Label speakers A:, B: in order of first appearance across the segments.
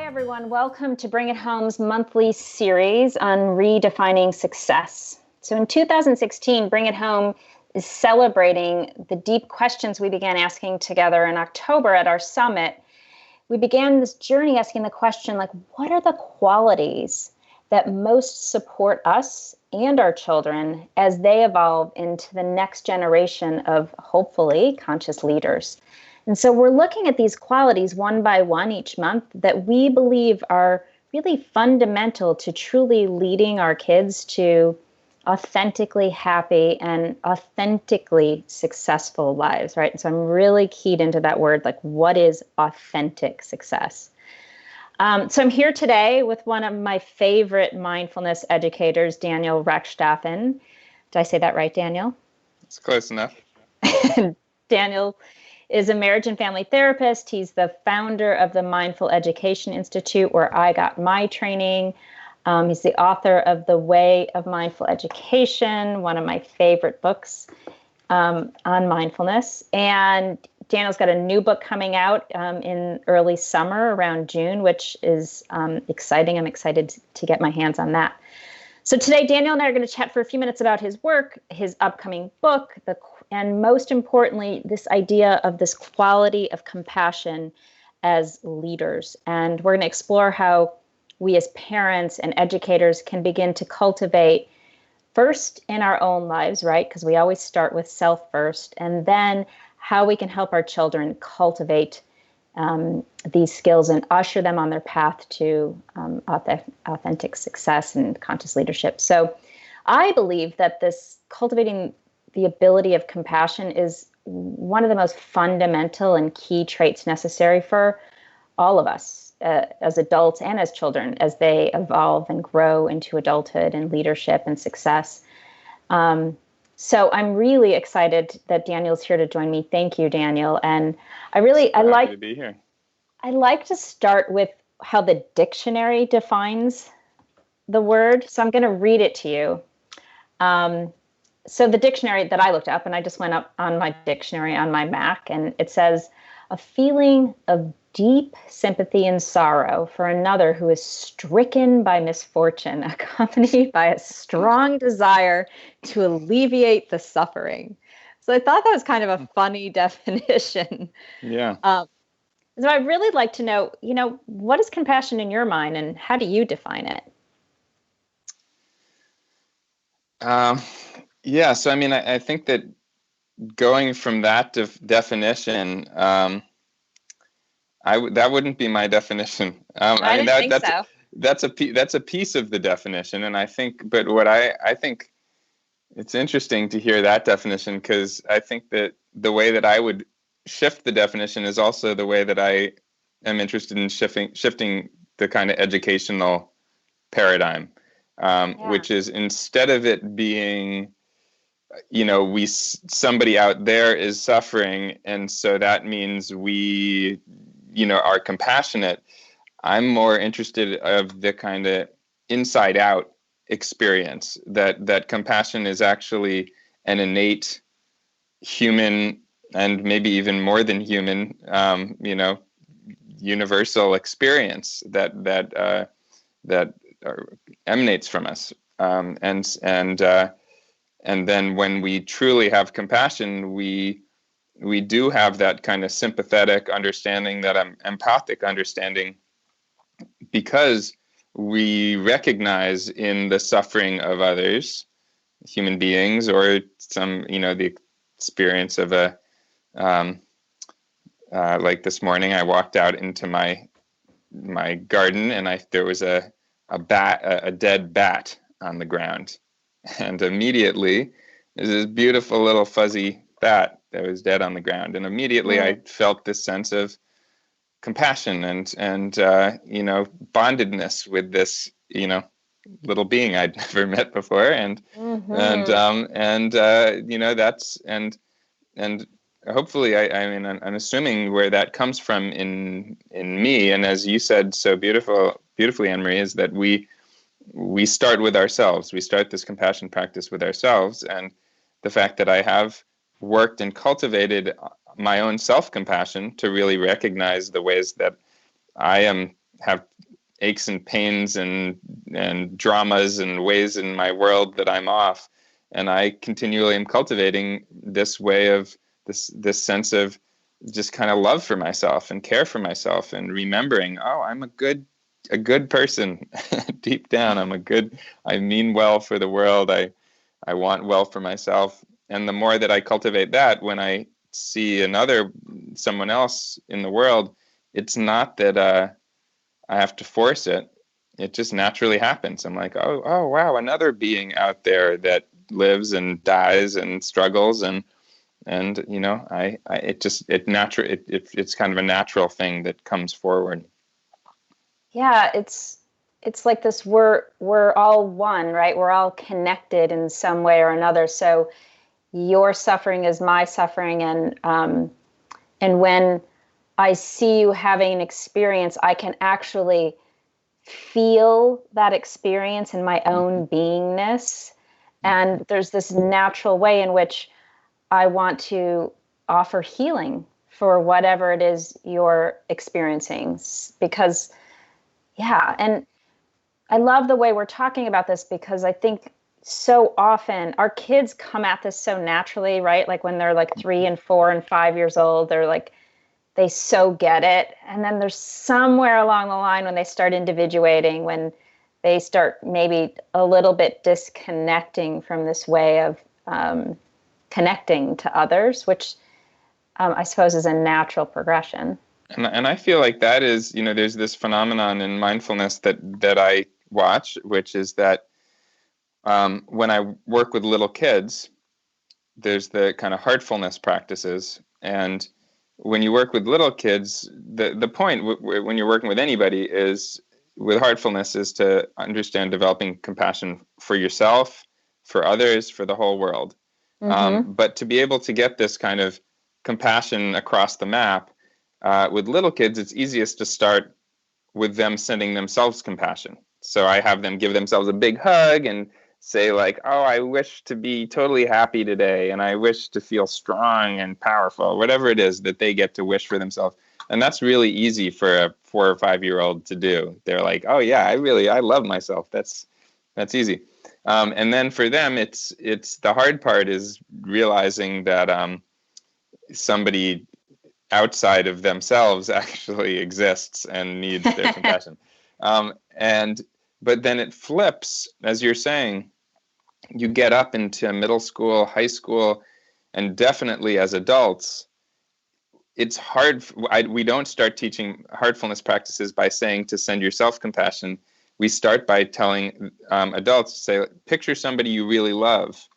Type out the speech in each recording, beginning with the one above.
A: everyone. Welcome to Bring It Home's monthly series on redefining success. So in 2016, Bring It Home is celebrating the deep questions we began asking together in October at our summit. We began this journey asking the question, what are the qualities that most support us and our children as they evolve into the next generation of, hopefully, conscious leaders? And so we're looking at these qualities one by one each month that we believe are really fundamental to truly leading our kids to authentically happy and authentically successful lives, right? And so I'm really keyed into that word, what is authentic success? So I'm here today with one of my favorite mindfulness educators, Daniel Rechtschaffen. Did I say that right, Daniel?
B: It's close enough.
A: Daniel is a marriage and family therapist. He's the founder of the Mindful Education Institute, where I got my training. He's the author of The Way of Mindful Education, one of my favorite books on mindfulness. And Daniel's got a new book coming out in early summer, around June, which is exciting. I'm excited to get my hands on that. So today, Daniel and I are going to chat for a few minutes about his work, his upcoming book, and most importantly, this idea of this quality of compassion as leaders. And we're going to explore how we as parents and educators can begin to cultivate first in our own lives, right? Because we always start with self first, and then how we can help our children cultivate these skills and usher them on their path to authentic success and conscious leadership. So I believe that this cultivating the ability of compassion is one of the most fundamental and key traits necessary for all of us as adults and as children as they evolve and grow into adulthood and leadership and success. So I'm really excited that Daniel's here to join me. Thank you, Daniel. And I like
B: to be here.
A: I like to start with how the dictionary defines the word. So I'm going to read it to you. So the dictionary that I looked up, and I just went up on my dictionary on my Mac, and it says, a feeling of deep sympathy and sorrow for another who is stricken by misfortune, accompanied by a strong desire to alleviate the suffering. So I thought that was kind of a funny definition.
B: Yeah.
A: So I'd really like to know, what is compassion in your mind, and how do you define it?
B: Yeah, so I think that going from that definition, that wouldn't be my definition.
A: I didn't think so.
B: That's a piece of the definition, and I think it's interesting to hear that definition, because I think that the way that I would shift the definition is also the way that I am interested in shifting the kind of educational paradigm, which is, instead of it being, somebody out there is suffering, and so that means we, are compassionate. I'm more interested of the kind of inside out experience that compassion is actually an innate human, and maybe even more than human, universal experience that emanates from us. And then when we truly have compassion, we do have that kind of sympathetic understanding, that empathic understanding, because we recognize in the suffering of others, human beings, or the experience of like this morning, I walked out into my garden, and there was a dead bat on the ground. And immediately, there's this beautiful little fuzzy bat that was dead on the ground. And immediately I felt this sense of compassion and bondedness with this, little being I'd never met before. And hopefully I'm assuming where that comes from in me. And as you said so beautifully, Annmarie, is that we start with ourselves. We start this compassion practice with ourselves. And the fact that I have worked and cultivated my own self-compassion to really recognize the ways that I am have aches and pains and dramas and ways in my world that I'm off. And I continually am cultivating this way of this sense of just kind of love for myself and care for myself, and remembering, oh, I'm a good person. Deep down, I mean well for the world. I want well for myself. And the more that I cultivate that, when I see someone else in the world, it's not that I have to force it. It just naturally happens. I'm like, oh, wow, another being out there that lives and dies and struggles, and it's kind of a natural thing that comes forward.
A: Yeah, it's like this. We're all one, right? We're all connected in some way or another. So your suffering is my suffering, and when I see you having an experience, I can actually feel that experience in my own beingness. And there's this natural way in which I want to offer healing for whatever it is you're experiencing. Because, yeah, and I love the way we're talking about this, because I think so often our kids come at this so naturally, right? Like when they're like 3 and 4 and 5 years old, they're like, they so get it. And then there's somewhere along the line when they start individuating, when they start maybe a little bit disconnecting from this way of connecting to others, which I suppose is a natural progression.
B: And I feel like that is, there's this phenomenon in mindfulness that I watch, which is that when I work with little kids, there's the kind of heartfulness practices. And when you work with little kids, the point when you're working with anybody is, with heartfulness, is to understand developing compassion for yourself, for others, for the whole world.
A: Mm-hmm.
B: But to be able to get this kind of compassion across the map, with little kids, it's easiest to start with them sending themselves compassion. So I have them give themselves a big hug and say like, oh, I wish to be totally happy today, and I wish to feel strong and powerful, whatever it is that they get to wish for themselves. And that's really easy for a 4 or 5-year-old to do. They're like, oh yeah, I love myself. That's easy. And then for them, it's the hard part is realizing that somebody outside of themselves actually exists and needs their compassion. But then it flips, as you're saying. You get up into middle school, high school, and definitely as adults, it's hard. We don't start teaching heartfulness practices by saying to send yourself compassion. We start by telling adults to say, picture somebody you really love.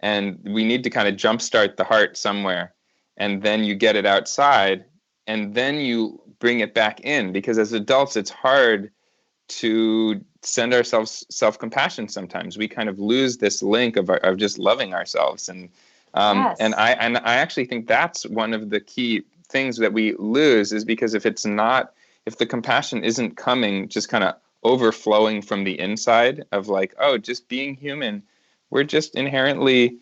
B: And we need to kind of jumpstart the heart somewhere. And then you get it outside, and then you bring it back in. Because as adults, it's hard to send ourselves self-compassion sometimes. We kind of lose this link of just loving ourselves. And
A: Yes.
B: and I actually think that's one of the key things that we lose, is because if the compassion isn't coming, just kind of overflowing from the inside of like, oh, just being human, we're just inherently,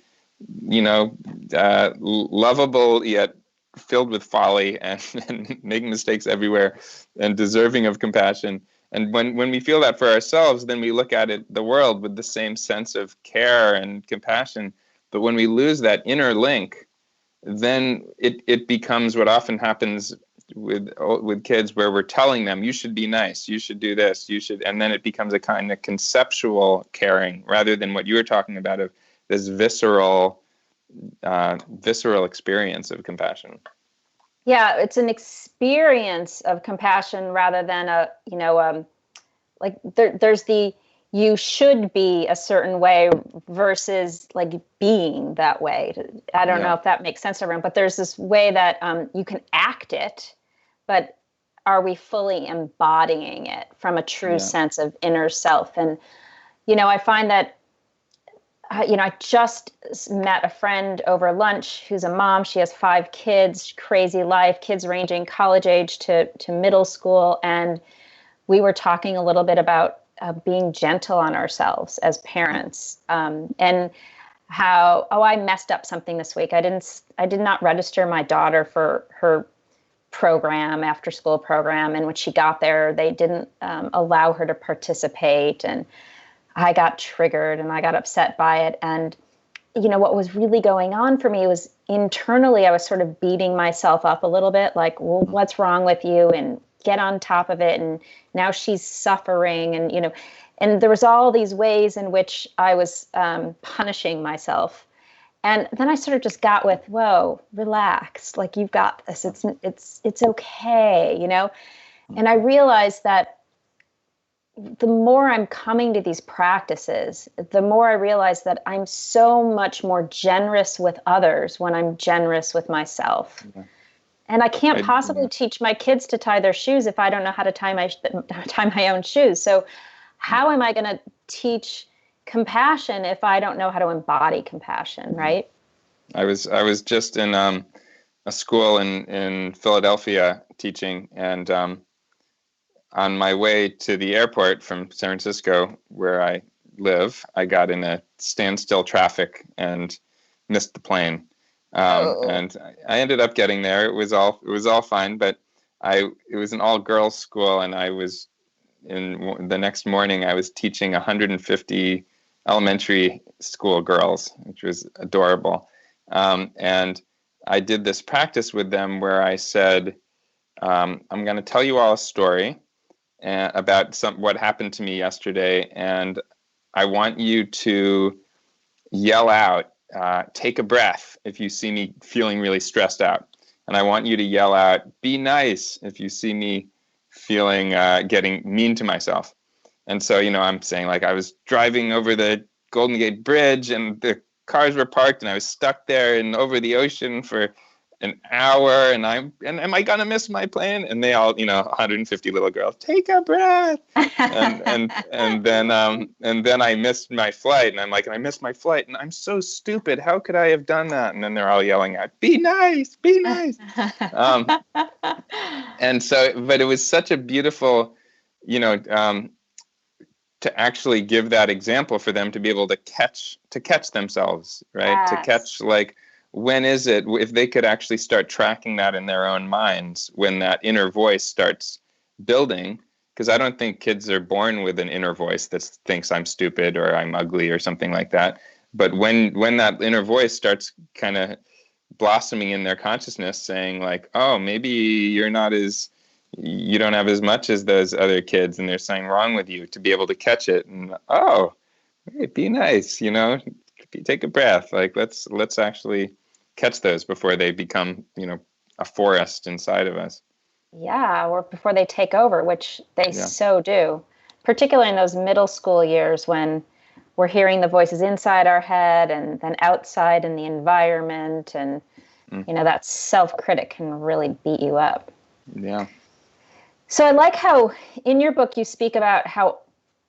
B: lovable yet filled with folly and making mistakes everywhere and deserving of compassion. And when we feel that for ourselves, then we look at the world with the same sense of care and compassion. But when we lose that inner link, then it becomes what often happens with kids, where we're telling them, you should be nice, you should do this, you should, and then it becomes a kind of conceptual caring rather than what you were talking about of this visceral experience of compassion.
A: Yeah, it's an experience of compassion rather than there's the you should be a certain way versus like being that way. I don't know if that makes sense to everyone, but there's this way that you can act it, but are we fully embodying it from a true sense of inner self? And, I find that I just met a friend over lunch who's a mom. She has 5 kids, crazy life, kids ranging college age to middle school. And we were talking a little bit about being gentle on ourselves as parents, and how, I messed up something this week. I did not register my daughter for her program, after school program. And when she got there, they didn't allow her to participate. And I got triggered and I got upset by it. And, what was really going on for me was internally, I was sort of beating myself up a little bit, like, well, what's wrong with you? And get on top of it. And now she's suffering. And, and there was all these ways in which I was punishing myself. And then I sort of just got with, whoa, relax. Like, you've got this. It's okay, And I realized that the more I'm coming to these practices, the more I realize that I'm so much more generous with others when I'm generous with myself. Yeah. And I can't possibly teach my kids to tie their shoes if I don't know how to tie my own shoes. So how am I going to teach compassion if I don't know how to embody compassion, right?
B: I was just in a school in Philadelphia teaching, and on my way to the airport from San Francisco, where I live, I got in a standstill traffic and missed the plane. And I ended up getting there. It was all fine, but it was an all girls school, and the next morning I was teaching 150 elementary school girls, which was adorable. And I did this practice with them where I said, I'm going to tell you all a story about what happened to me yesterday, and I want you to yell out, take a breath if you see me feeling really stressed out. And I want you to yell out, be nice if you see me feeling getting mean to myself. And so, I'm saying, like, I was driving over the Golden Gate Bridge and the cars were parked and I was stuck there and over the ocean for an hour, and am I gonna miss my plane? And they all, 150 little girls, take a breath. and then I missed my flight, and I'm like, I missed my flight, and I'm so stupid. How could I have done that? And then they're all yelling out, be nice, be nice. And so, but it was such a beautiful, to actually give that example for them to be able to catch themselves, right? Yes. To catch, like, when is it, if they could actually start tracking that in their own minds, when that inner voice starts building, because I don't think kids are born with an inner voice that thinks I'm stupid or I'm ugly or something like that. But when that inner voice starts kind of blossoming in their consciousness, saying, like, oh, maybe you don't have as much as those other kids and there's something wrong with you, to be able to catch it and, oh, hey, be nice, take a breath. Like, let's actually catch those before they become, a forest inside of us.
A: Yeah, or before they take over, which they so do, particularly in those middle school years when we're hearing the voices inside our head and then outside in the environment. And, that self-critic can really beat you up.
B: Yeah.
A: So I like how in your book you speak about how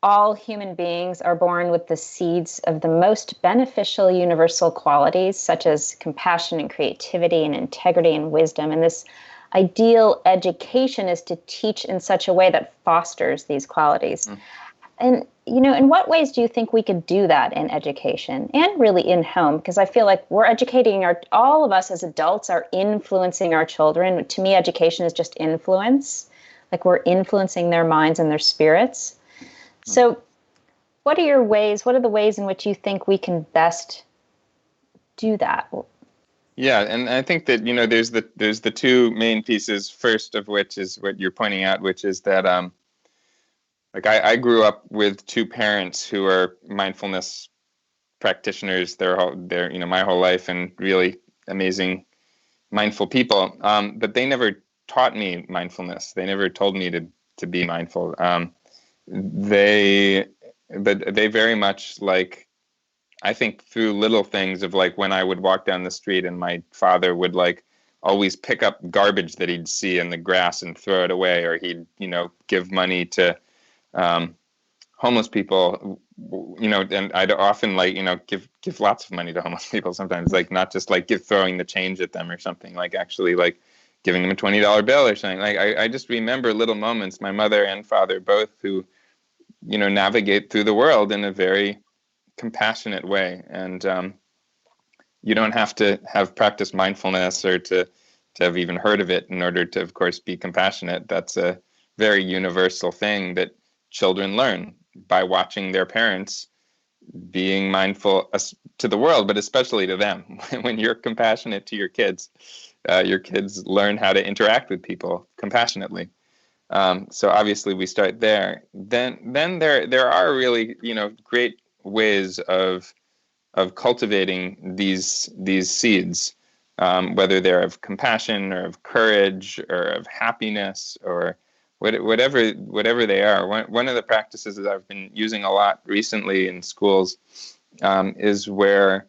A: all human beings are born with the seeds of the most beneficial universal qualities, such as compassion and creativity and integrity and wisdom. And this ideal education is to teach in such a way that fosters these qualities. And, in what ways do you think we could do that in education and really in home? Because I feel like we're educating all of us as adults are influencing our children. To me, education is just influence. Like, we're influencing their minds and their spirits. So what are the ways in which you think we can best do that?
B: Yeah, and I think that, there's the two main pieces, first of which is what you're pointing out, which is that, I grew up with two parents who are mindfulness practitioners my whole life, and really amazing, mindful people. But they never taught me mindfulness. They never told me to be mindful. They very much, like, I think through little things of, like, when I would walk down the street and my father would, like, always pick up garbage that he'd see in the grass and throw it away, or he'd, give money to homeless people, and I'd often, like, give lots of money to homeless people sometimes, like, not just, like, throwing the change at them or something, like, actually, like, giving them a $20 bill or something. Like, I just remember little moments, my mother and father both, who, navigate through the world in a very compassionate way. And you don't have to have practiced mindfulness or to, to have even heard of it in order to, of course, be compassionate. That's a very universal thing that children learn by watching their parents being mindful to the world, but especially to them. When you're compassionate to your kids learn how to interact with people compassionately. So obviously we start there. Then there are really, great ways of cultivating these seeds, whether they're of compassion or of courage or of happiness or whatever they are. One of the practices that I've been using a lot recently in schools is where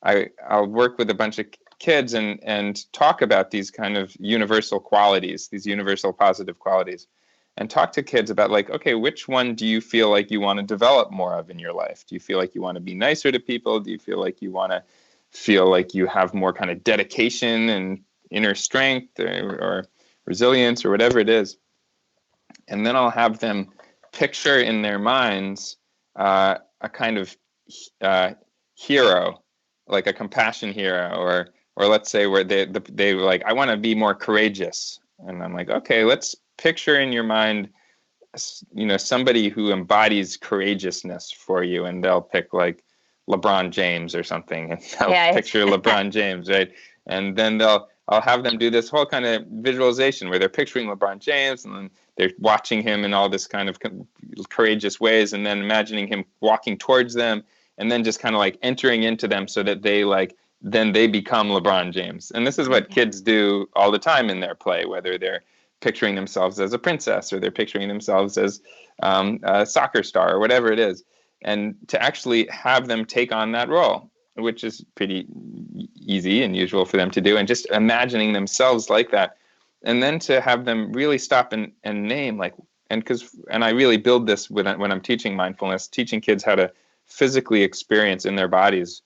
B: I'll work with a bunch of kids and talk about these kind of universal qualities, these universal positive qualities, and talk to kids about, like, okay, which one do you feel like you want to develop more of in your life? Do you feel like you want to be nicer to people? Do you feel like you want to feel like you have more kind of dedication and inner strength or resilience or whatever it is? And then I'll have them picture in their minds a kind of hero, like a compassion hero, or let's say where they were like, I want to be more courageous. And I'm like, okay, let's picture in your mind, somebody who embodies courageousness for you. And they'll pick like LeBron James or something. And they'll picture LeBron James, right? And then I'll have them do this whole kind of visualization where they're picturing LeBron James and then they're watching him in all this kind of courageous ways and then imagining him walking towards them and then just kind of like entering into them so that then they become LeBron James. And this is what kids do all the time in their play, whether they're picturing themselves as a princess or they're picturing themselves as a soccer star or whatever it is. And to actually have them take on that role, which is pretty easy and usual for them to do, and just imagining themselves like that. And then to have them really stop and name, like, and I really build this when I'm teaching mindfulness, teaching kids how to physically experience in their bodies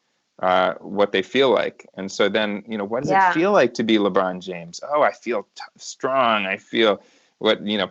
B: what they feel like. And so then, what does it feel like to be LeBron James? Oh, I feel strong. I feel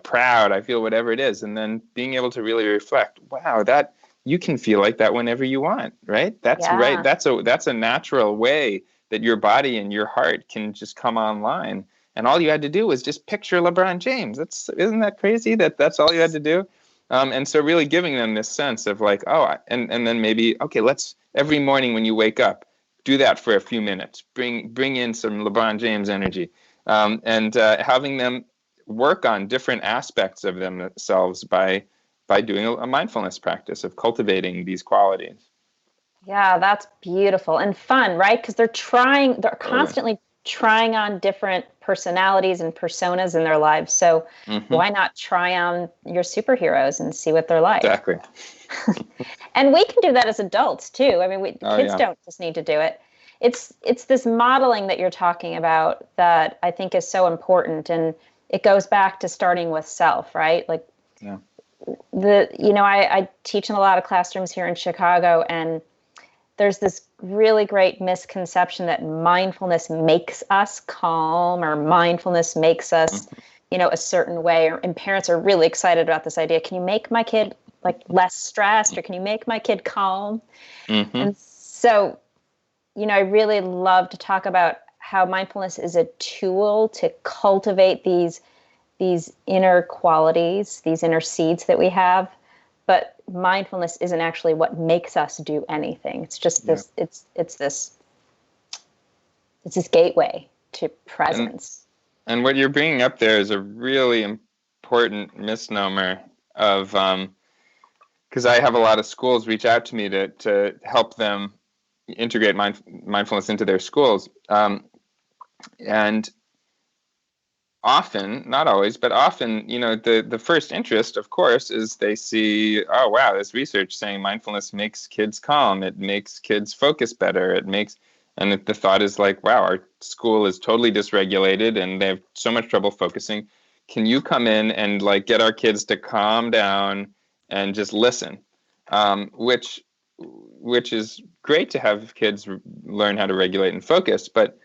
B: proud. I feel whatever it is. And then being able to really reflect, wow, that you can feel like that whenever you want, right? That's right. That's a natural way that your body and your heart can just come online. And all you had to do was just picture LeBron James. Isn't that crazy that's all you had to do? And so really giving them this sense of like, and then maybe, okay, let's every morning when you wake up, do that for a few minutes. Bring in some LeBron James energy, and having them work on different aspects of themselves by doing a mindfulness practice of cultivating these qualities.
A: Yeah, that's beautiful and fun, right? Because they're constantly trying on different personalities and personas in their lives. So why not try on your superheroes and see what they're like?
B: Exactly.
A: And we can do that as adults too. I mean, kids don't just need to do it. It's this modeling that you're talking about that I think is so important, and it goes back to starting with self, right? Like, I teach in a lot of classrooms here in Chicago, and there's this really great misconception that mindfulness makes us calm or mindfulness makes us, a certain way. And parents are really excited about this idea. Can you make my kid like less stressed, or can you make my kid calm? And so, I really love to talk about how mindfulness is a tool to cultivate these inner qualities, these inner seeds that we have. But mindfulness isn't actually what makes us do anything. It's just this. It's this gateway to presence.
B: And what you're bringing up there is a really important misnomer of, because I have a lot of schools reach out to me to help them integrate mindfulness into their schools, and often, not always, but often, the first interest, of course, is they see, oh, wow, this research saying mindfulness makes kids calm. It makes kids focus better. And the thought is like, wow, our school is totally dysregulated and they have so much trouble focusing. Can you come in and like get our kids to calm down and just listen? Which is great to have kids learn how to regulate and focus, but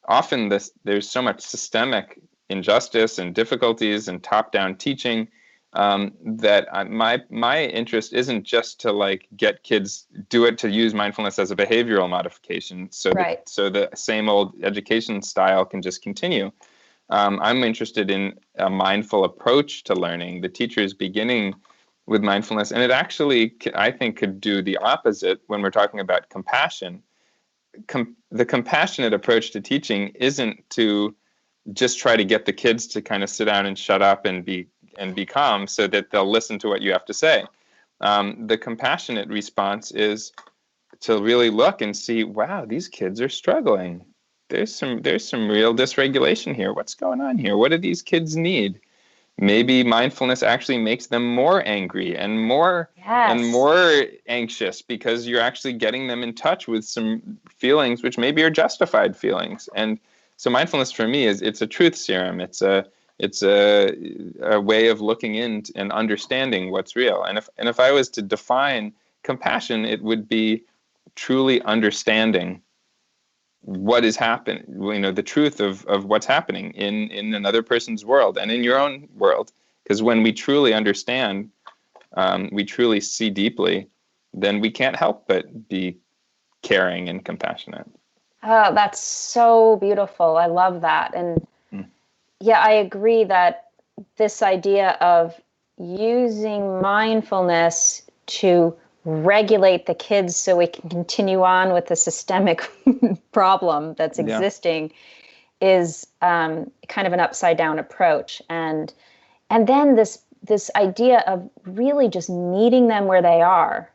B: often there's so much systemic injustice and difficulties and top-down teaching My interest isn't just to like get kids do it to use mindfulness as a behavioral modification, so
A: Right.
B: the same old education style can just continue. I'm interested in a mindful approach to learning. The teacher is beginning with mindfulness, and it actually, I think, could do the opposite when we're talking about compassion. The compassionate approach to teaching isn't to just try to get the kids to kind of sit down and shut up and be calm so that they'll listen to what you have to say. The compassionate response is to really look and see, wow, these kids are struggling. There's some real dysregulation here. What's going on here? What do these kids need? Maybe mindfulness actually makes them more angry and more anxious because you're actually getting them in touch with some feelings which maybe are justified feelings. And so mindfulness for me it's a truth serum. It's a way of looking in and understanding what's real. And if I was to define compassion, it would be truly understanding what is happening, the truth of what's happening in another person's world and in your own world. Because when we truly understand, we truly see deeply, then we can't help but be caring and compassionate.
A: Oh, that's so beautiful. I love that. And yeah, I agree that this idea of using mindfulness to regulate the kids so we can continue on with the systemic problem that's existing is kind of an upside down approach. And then this idea of really just meeting them where they are.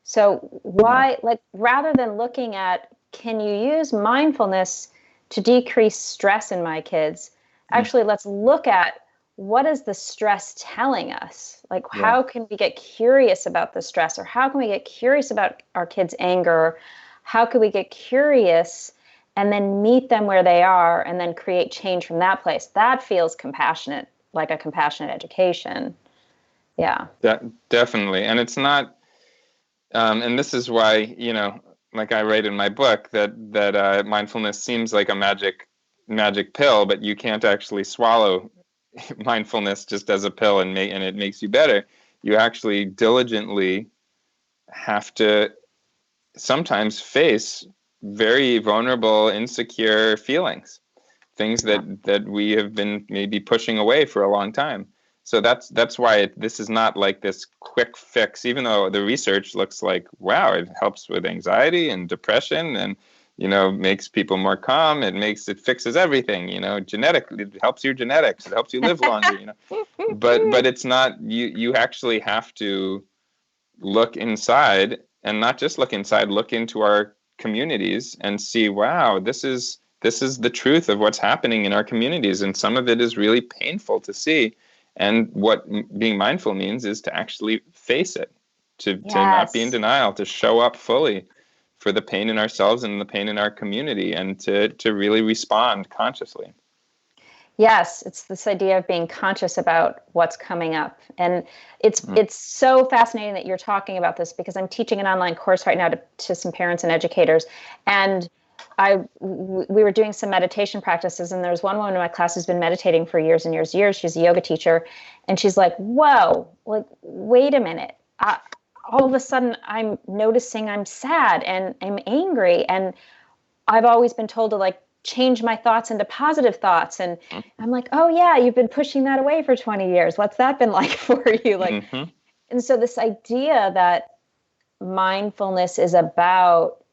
A: So why, like, rather than looking at, can you use mindfulness to decrease stress in my kids? Actually, let's look at, what is the stress telling us? Like, how can we get curious about the stress, or how can we get curious about our kids' anger? How can we get curious and then meet them where they are and then create change from that place? That feels compassionate, like a compassionate education. Yeah.
B: Definitely. And it's not, and this is why, like I write in my book, that mindfulness seems like a magic pill, but you can't actually swallow mindfulness just as a pill and it makes you better. You actually diligently have to sometimes face very vulnerable, insecure feelings, things that we have been maybe pushing away for a long time. So that's why this is not like this quick fix, even though the research looks like, wow, it helps with anxiety and depression and makes people more calm. It fixes everything, genetically. It helps your genetics. It helps you live longer, But it's not, you actually have to look inside, and not just look inside, look into our communities and see, wow, this is the truth of what's happening in our communities. And some of it is really painful to see. And what being mindful means is to actually face it, to not be in denial, to show up fully for the pain in ourselves and the pain in our community, and to really respond consciously.
A: Yes, it's this idea of being conscious about what's coming up. And it's so fascinating that you're talking about this, because I'm teaching an online course right now to some parents and educators. And we were doing some meditation practices, and there was one woman in my class who's been meditating for years and years and years. She's a yoga teacher, and she's like, whoa, like, wait a minute. All of a sudden I'm noticing I'm sad and I'm angry, and I've always been told to like change my thoughts into positive thoughts. And I'm like, oh yeah, you've been pushing that away for 20 years. What's that been like for you? Like, and so this idea that mindfulness is about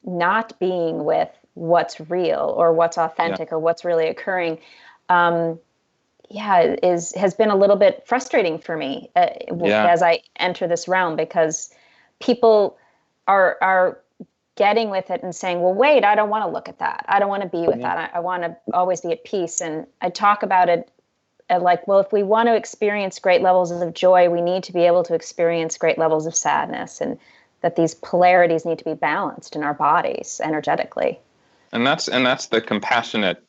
A: not being with what's real or what's authentic or what's really occurring, has been a little bit frustrating for me as I enter this realm, because people are getting with it and saying, well, wait, I don't want to look at that. I don't want to be with that. I want to always be at peace. And I talk about it like, well, if we want to experience great levels of joy, we need to be able to experience great levels of sadness, and that these polarities need to be balanced in our bodies energetically.
B: And that's the compassionate,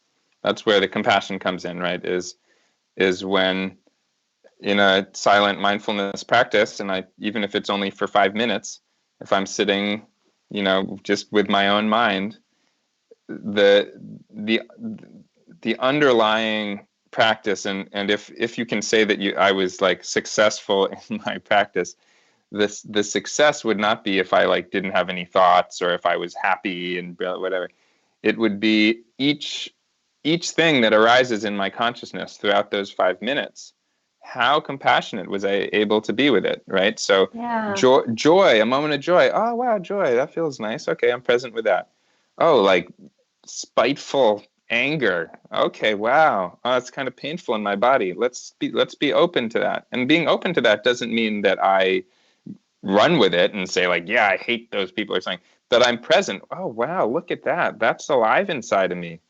B: that's where the compassion comes in, right? Is when in a silent mindfulness practice, and even if it's only for 5 minutes, if I'm sitting, just with my own mind, the underlying practice, and if you can say that I was like successful in my practice, the success would not be if I like didn't have any thoughts or if I was happy and whatever. It would be each thing that arises in my consciousness throughout those 5 minutes. How compassionate was I able to be with it, right? So
A: Yeah.
B: joy, a moment of joy. Oh, wow, joy, that feels nice. Okay, I'm present with that. Oh, like spiteful anger. Okay, wow. Oh, it's kind of painful in my body. Let's be open to that. And being open to that doesn't mean that I run with it and say like, yeah, I hate those people or something. That I'm present. Oh, wow, look at that. That's alive inside of me.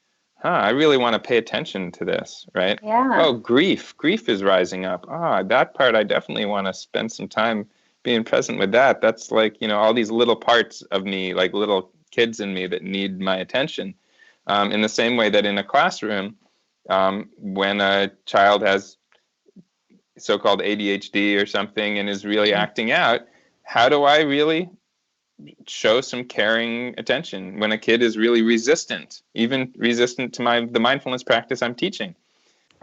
B: I really want to pay attention to this, right?
A: Yeah.
B: Oh, grief is rising up. That part, I definitely want to spend some time being present with that. That's like, all these little parts of me, like little kids in me that need my attention. In the same way that in a classroom, when a child has so-called ADHD or something and is really acting out, how do I really show some caring attention when a kid is really resistant, even resistant to the mindfulness practice I'm teaching?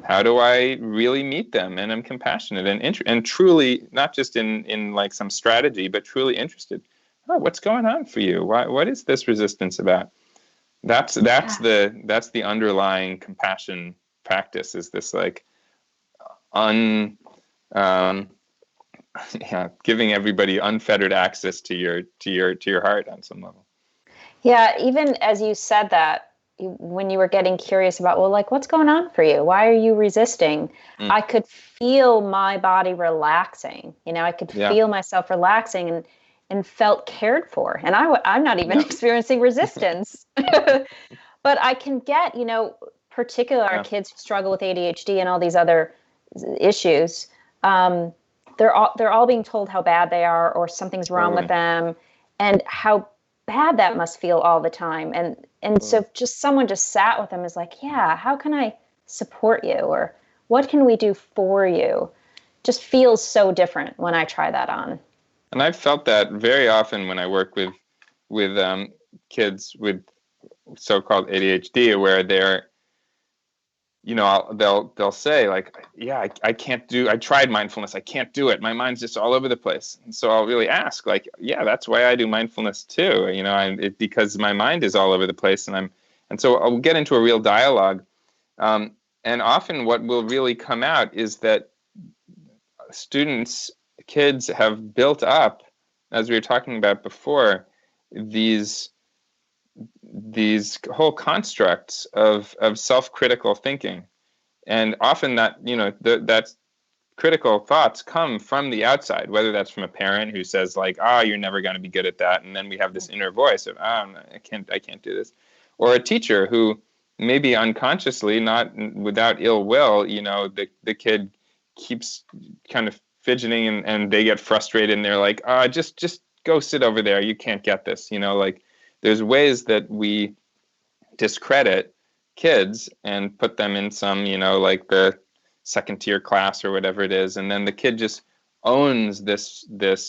B: How do I really meet them and I'm compassionate and truly, not just in like some strategy, but truly interested? Oh, what's going on for you? What is this resistance about? That's the underlying compassion practice, is this like giving everybody unfettered access to your heart on some level.
A: Yeah, even as you said that, when you were getting curious about, well, like, what's going on for you? Why are you resisting? I could feel my body relaxing. I could feel myself relaxing and felt cared for. And I'm not even experiencing resistance. But I can get, particularly our kids who struggle with ADHD and all these other issues. They're all being told how bad they are or something's wrong with them, and how bad that must feel all the time. And so someone just sat with them is like, yeah, how can I support you, or what can we do for you? Just feels so different when I try that on.
B: And I've felt that very often when I work with kids with so-called ADHD, where they're, they'll say like, yeah, I can't I tried mindfulness, I can't do it. My mind's just all over the place. And so I'll really ask like, yeah, that's why I do mindfulness too. Because my mind is all over the place, and so I'll get into a real dialogue. And often what will really come out is that kids have built up, as we were talking about before, these whole constructs of self-critical thinking. And often that critical thoughts come from the outside, whether that's from a parent who says like, you're never going to be good at that. And then we have this inner voice of, I can't do this. Or a teacher who maybe unconsciously, not without ill will, the kid keeps kind of fidgeting and they get frustrated and they're like, just go sit over there. You can't get this, like there's ways that we discredit kids and put them in some, like the second tier class or whatever it is. And then the kid just owns this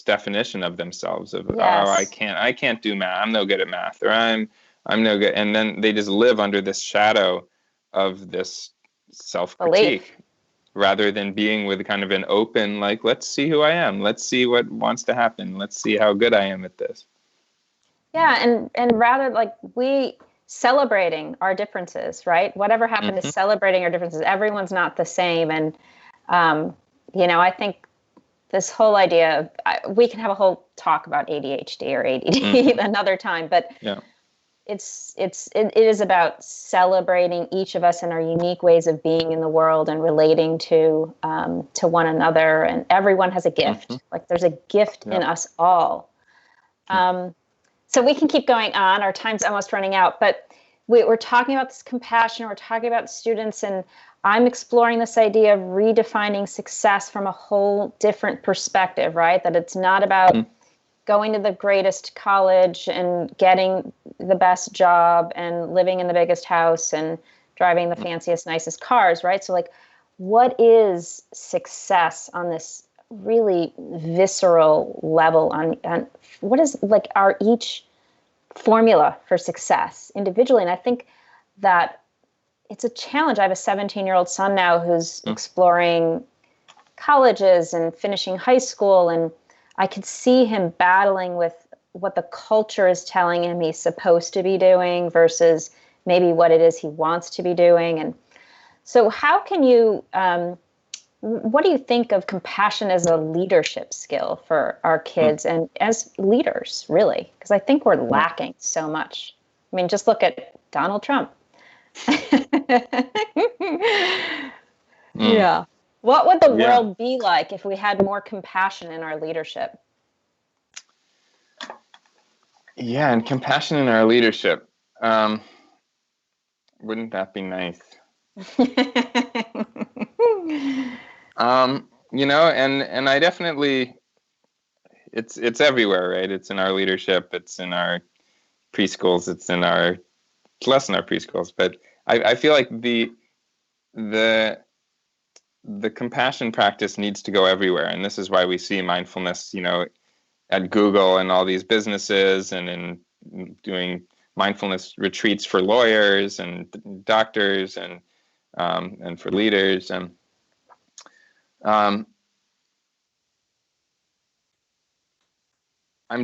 B: definition of themselves of, I can't do math. I'm no good at math, or I'm no good. And then they just live under this shadow of this self-critique rather than being with kind of an open, like, let's see who I am. Let's see what wants to happen. Let's see how good I am at this.
A: Yeah. And rather like we celebrating our differences, right? Whatever happened to celebrating our differences. Everyone's not the same. And, I think this whole idea of, we can have a whole talk about ADHD or ADD another time, but it is about celebrating each of us and our unique ways of being in the world and relating to one another. And everyone has a gift. Like there's a gift in us all. So we can keep going on. Our time's almost running out, but we're talking about this compassion. We're talking about students, and I'm exploring this idea of redefining success from a whole different perspective, right? That it's not about going to the greatest college and getting the best job and living in the biggest house and driving the fanciest, nicest cars, right? So like, what is success on this really visceral level, on what is like our each formula for success individually? And I think that it's a challenge. I have a 17-year-old son now who's exploring colleges and finishing high school, and I could see him battling with what the culture is telling him he's supposed to be doing versus maybe what it is he wants to be doing. And so how can you, what do you think of compassion as a leadership skill for our kids and as leaders, really? Because I think we're lacking so much. I mean, just look at Donald Trump. Yeah. What would the world be like if we had more compassion in our leadership?
B: Yeah, and compassion in our leadership. Wouldn't that be nice? And I definitely, it's everywhere, right? It's in our leadership. It's in our preschools. It's less in our preschools, but I feel like the compassion practice needs to go everywhere. And this is why we see mindfulness, at Google and all these businesses, and in doing mindfulness retreats for lawyers and doctors and for leaders. And I'm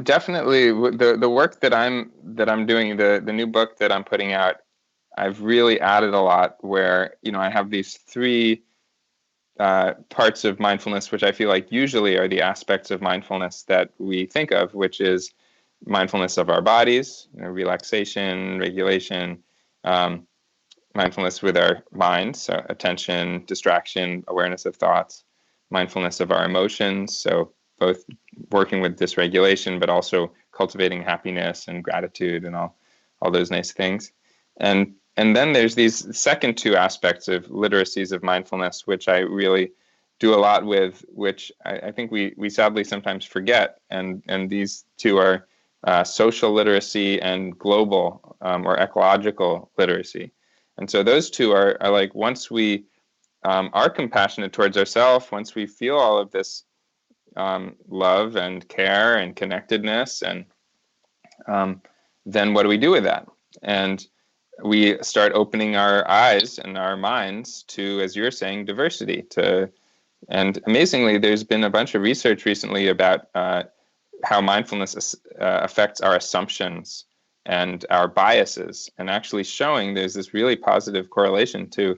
B: definitely, the work that I'm doing, the new book that I'm putting out, I've really added a lot where, I have these three parts of mindfulness, which I feel like usually are the aspects of mindfulness that we think of, which is mindfulness of our bodies, relaxation, regulation, mindfulness with our minds, so attention, distraction, awareness of thoughts, mindfulness of our emotions, so both working with dysregulation, but also cultivating happiness and gratitude and all those nice things. And then there's these second two aspects of literacies of mindfulness, which I really do a lot with, which I think we sadly sometimes forget. And these two are social literacy and global or ecological literacy. And so those two are like, once we are compassionate towards ourselves, once we feel all of this love and care and connectedness, and then what do we do with that? And we start opening our eyes and our minds to, as you're saying, diversity. And amazingly, there's been a bunch of research recently about how mindfulness affects our assumptions and our biases, and actually showing there's this really positive correlation to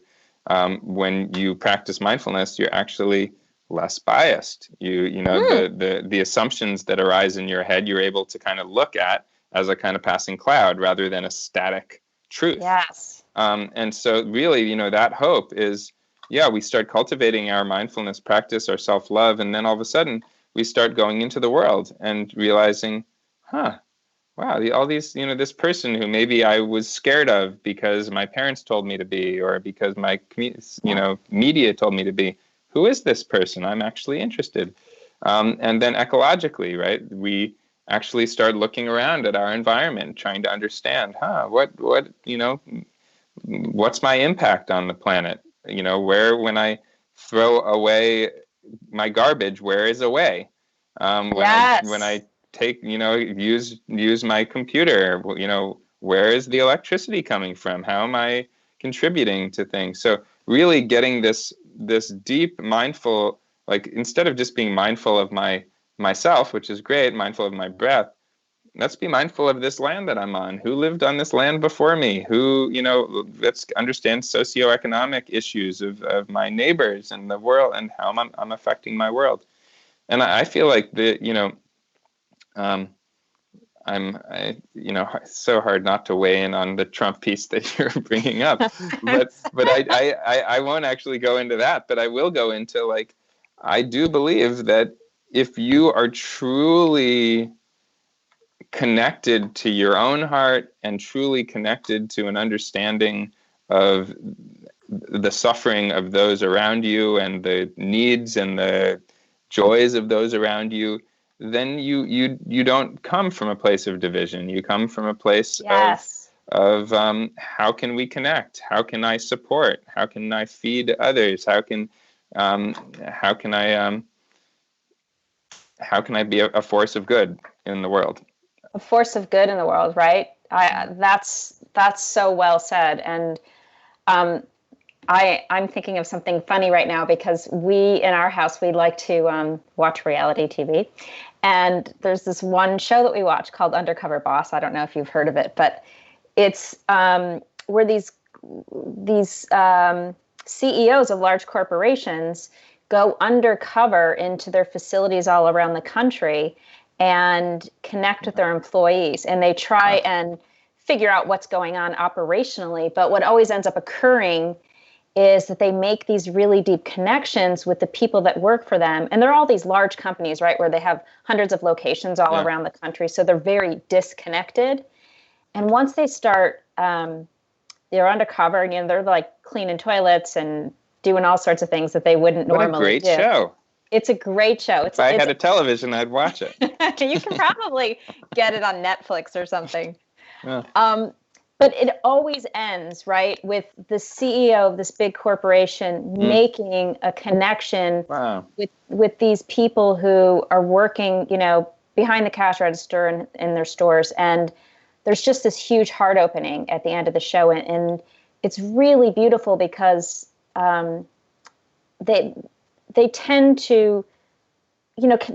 B: when you practice mindfulness, you're actually less biased. The assumptions that arise in your head, you're able to kind of look at as a kind of passing cloud rather than a static truth.
A: Yes.
B: And so really, that hope is, we start cultivating our mindfulness practice, our self-love, and then all of a sudden we start going into the world and realizing, wow, all these, this person who maybe I was scared of because my parents told me to be, or because my, media told me to be, who is this person? I'm actually interested. And then ecologically, right, we actually start looking around at our environment, trying to understand, what's my impact on the planet? Where, when I throw away my garbage, where is away? When I take, use my computer, where is the electricity coming from? How am I contributing to things? So really getting this deep mindful, like, instead of just being mindful of myself, which is great, mindful of my breath, let's be mindful of this land that I'm on. Who lived on this land before me? Who, let's understand socioeconomic issues of my neighbors and the world, and how I'm affecting my world. And I feel like it's so hard not to weigh in on the Trump piece that you're bringing up, but I won't actually go into that, but I will go into, like, I do believe that if you are truly connected to your own heart and truly connected to an understanding of the suffering of those around you and the needs and the joys of those around you, then you don't come from a place of division. You come from a place of how can we connect? How can I support? How can I feed others? How can I be a force of good in the world?
A: A force of good in the world, right? That's so well said. And I'm thinking of something funny right now because in our house, we like to watch reality TV. And there's this one show that we watch called Undercover Boss. I don't know if you've heard of it, but it's where these CEOs of large corporations go undercover into their facilities all around the country and connect with their employees. And they try and figure out what's going on operationally. But what always ends up occurring is that they make these really deep connections with the people that work for them. And they're all these large companies, right, where they have hundreds of locations all around the country. So they're very disconnected. And once they start, they're undercover, and they're like cleaning toilets and doing all sorts of things that they wouldn't normally do.
B: What a great show.
A: It's a great show.
B: If I had a television, I'd watch it.
A: You can probably get it on Netflix or something.
B: Yeah.
A: But it always ends, right, with the CEO of this big corporation making a connection with these people who are working, behind the cash register in their stores. And there's just this huge heart opening at the end of the show. And it's really beautiful because they tend to,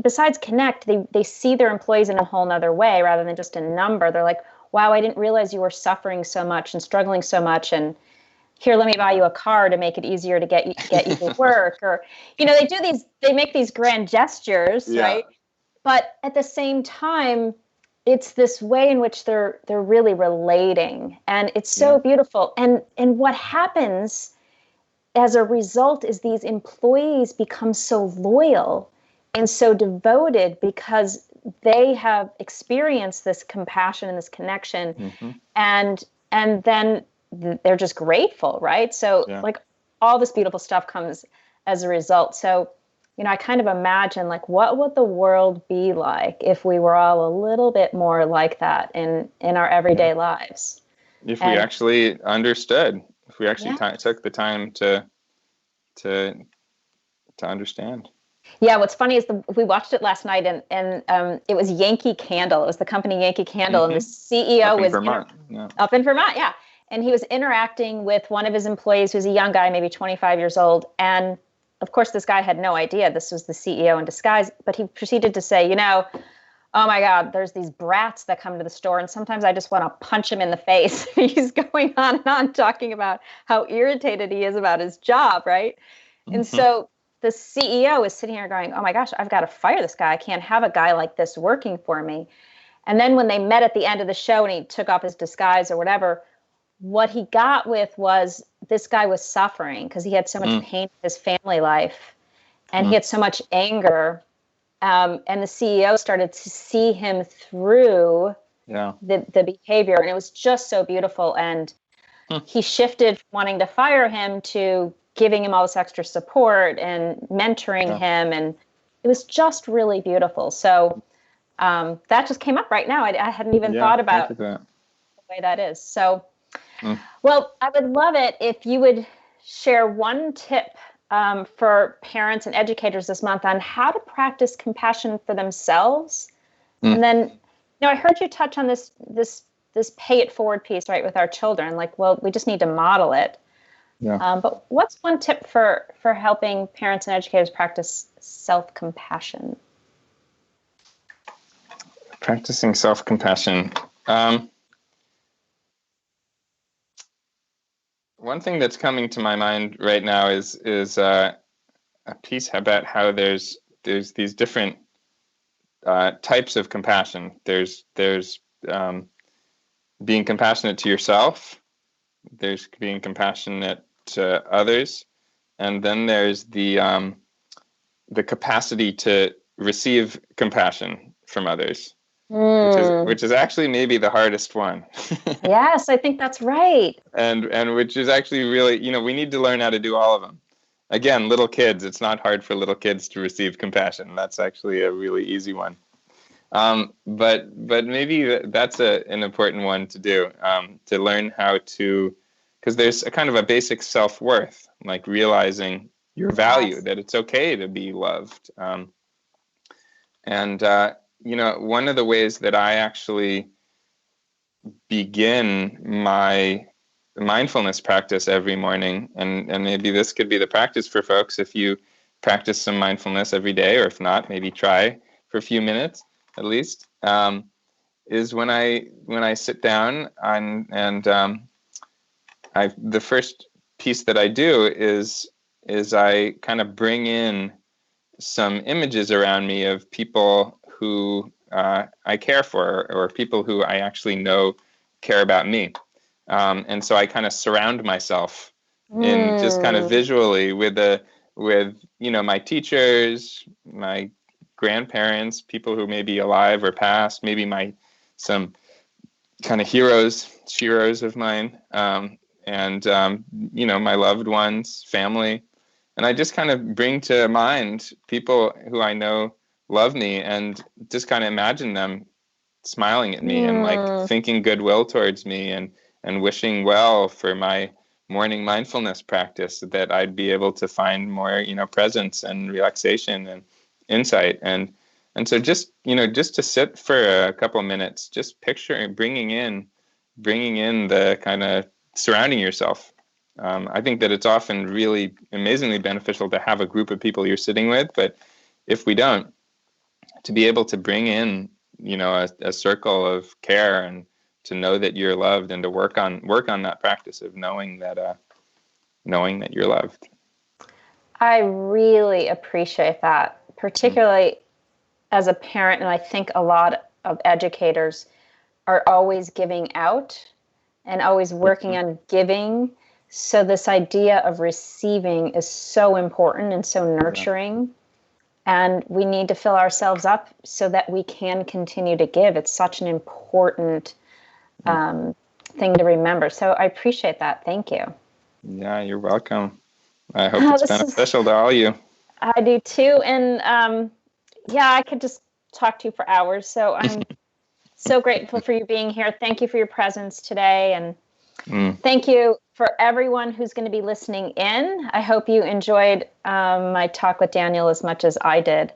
A: besides connect, they see their employees in a whole nother way rather than just a number. They're like, wow, I didn't realize you were suffering so much and struggling so much. And here, let me buy you a car to make it easier to get you to work. Or, they make these grand gestures, right? But at the same time, it's this way in which they're really relating. And it's so beautiful. And what happens as a result is these employees become so loyal and so devoted because they have experienced this compassion and this connection, and then they're just grateful, right? So like all this beautiful stuff comes as a result. So, I kind of imagine like what would the world be like if we were all a little bit more like that in our everyday lives?
B: If we actually understood, if we actually took the time to understand.
A: Yeah, what's funny is we watched it last night, and it was Yankee Candle. It was the company Yankee Candle, and the CEO was up in Vermont, and he was interacting with one of his employees, who's a young guy, maybe 25 years old, and of course, this guy had no idea this was the CEO in disguise, but he proceeded to say, oh my God, there's these brats that come to the store, and sometimes I just want to punch him in the face. He's going on and on talking about how irritated he is about his job, right? And so the CEO is sitting here going, oh my gosh, I've got to fire this guy. I can't have a guy like this working for me. And then when they met at the end of the show and he took off his disguise or whatever, what he got with was this guy was suffering because he had so much pain in his family life and he had so much anger. And the CEO started to see him through the behavior. And it was just so beautiful. And he shifted from wanting to fire him to giving him all this extra support and mentoring him. And it was just really beautiful. So that just came up right now. I hadn't even thought about the way that is. So, well, I would love it if you would share one tip for parents and educators this month on how to practice compassion for themselves. And then, I heard you touch on this pay it forward piece, right, with our children. Like, well, we just need to model it. But what's one tip for helping parents and educators practice self-compassion?
B: Practicing self-compassion. One thing that's coming to my mind right now is a piece about how there's these different types of compassion. There's being compassionate to yourself. There's being compassionate to others, and then there's the capacity to receive compassion from others, which is actually maybe the hardest one.
A: Yes, I think that's right.
B: And which is actually really, we need to learn how to do all of them. Again, little kids, it's not hard for little kids to receive compassion. That's actually a really easy one. But maybe that's an important one to do, to learn how to, because there's a kind of a basic self-worth, like realizing your value, that it's okay to be loved. One of the ways that I actually begin my mindfulness practice every morning, and maybe this could be the practice for folks if you practice some mindfulness every day, or if not, maybe try for a few minutes at least. Is when I sit down the first piece that I do is I kind of bring in some images around me of people who I care for, or people who I actually know care about me. And so I kind of surround myself in just kind of visually with my teachers, my grandparents, people who may be alive or past, maybe some kind of heroes of mine, and my loved ones, family. And I just kind of bring to mind people who I know love me, and just kind of imagine them smiling at me and like thinking goodwill towards me, and wishing well for my morning mindfulness practice, that I'd be able to find more, presence and relaxation and insight. And so just to sit for a couple of minutes, just picture bringing in the kind of surrounding yourself. I think that it's often really amazingly beneficial to have a group of people you're sitting with, but if we don't, to be able to bring in, a circle of care, and to know that you're loved, and to work on that practice of knowing that you're loved.
A: I really appreciate that, particularly as a parent, and I think a lot of educators are always giving out and always working on giving. So this idea of receiving is so important and so nurturing. And we need to fill ourselves up so that we can continue to give. It's such an important thing to remember. So I appreciate that. Thank you.
B: Yeah, you're welcome. I hope it's beneficial to all of you.
A: I do too. And I could just talk to you for hours. So I'm so grateful for you being here. Thank you for your presence today. And thank you for everyone who's going to be listening in. I hope you enjoyed my talk with Daniel as much as I did.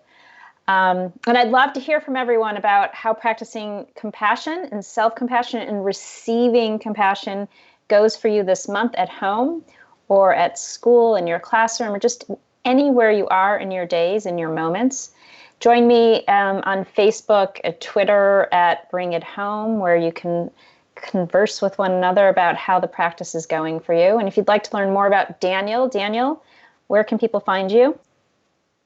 A: And I'd love to hear from everyone about how practicing compassion and self-compassion and receiving compassion goes for you this month at home, or at school, in your classroom, or just anywhere you are in your days and your moments. Join me on Facebook, at Twitter, at Bring It Home, where you can converse with one another about how the practice is going for you. And if you'd like to learn more about Daniel, where can people find you?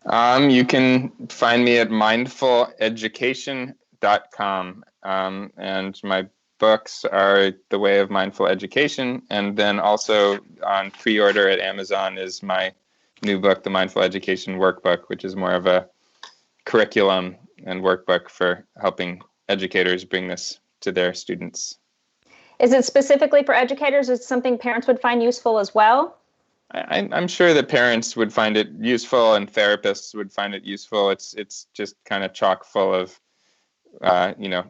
B: You can find me at mindfuleducation.com. And my books are The Way of Mindful Education. And then also on pre-order at Amazon is my new book, The Mindful Education Workbook, which is more of a curriculum and workbook for helping educators bring this to their students.
A: Is it specifically for educators? Is it something parents would find useful as well?
B: I'm sure that parents would find it useful, and therapists would find it useful. It's just kind of chock full of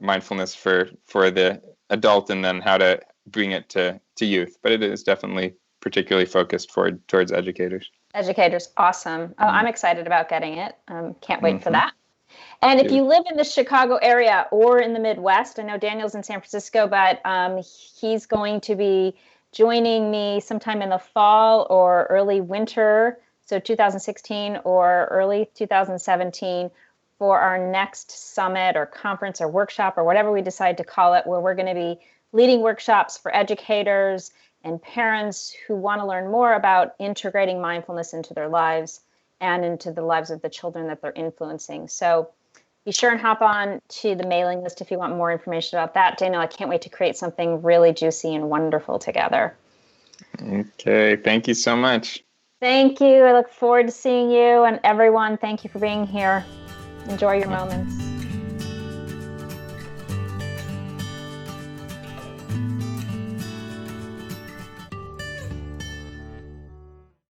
B: mindfulness for the adult, and then how to bring it to youth. But it is definitely particularly focused towards educators.
A: Educators, awesome. Oh, I'm excited about getting it. Can't wait for that. And if you live in the Chicago area or in the Midwest, I know Daniel's in San Francisco, but he's going to be joining me sometime in the fall or early winter, so 2016 or early 2017, for our next summit or conference or workshop or whatever we decide to call it, where we're going to be leading workshops for educators and parents who want to learn more about integrating mindfulness into their lives and into the lives of the children that they're influencing. So be sure and hop on to the mailing list if you want more information about that. Daniel, I can't wait to create something really juicy and wonderful together.
B: Okay, thank you so much.
A: Thank you. I look forward to seeing you, and everyone, thank you for being here. Enjoy your moments.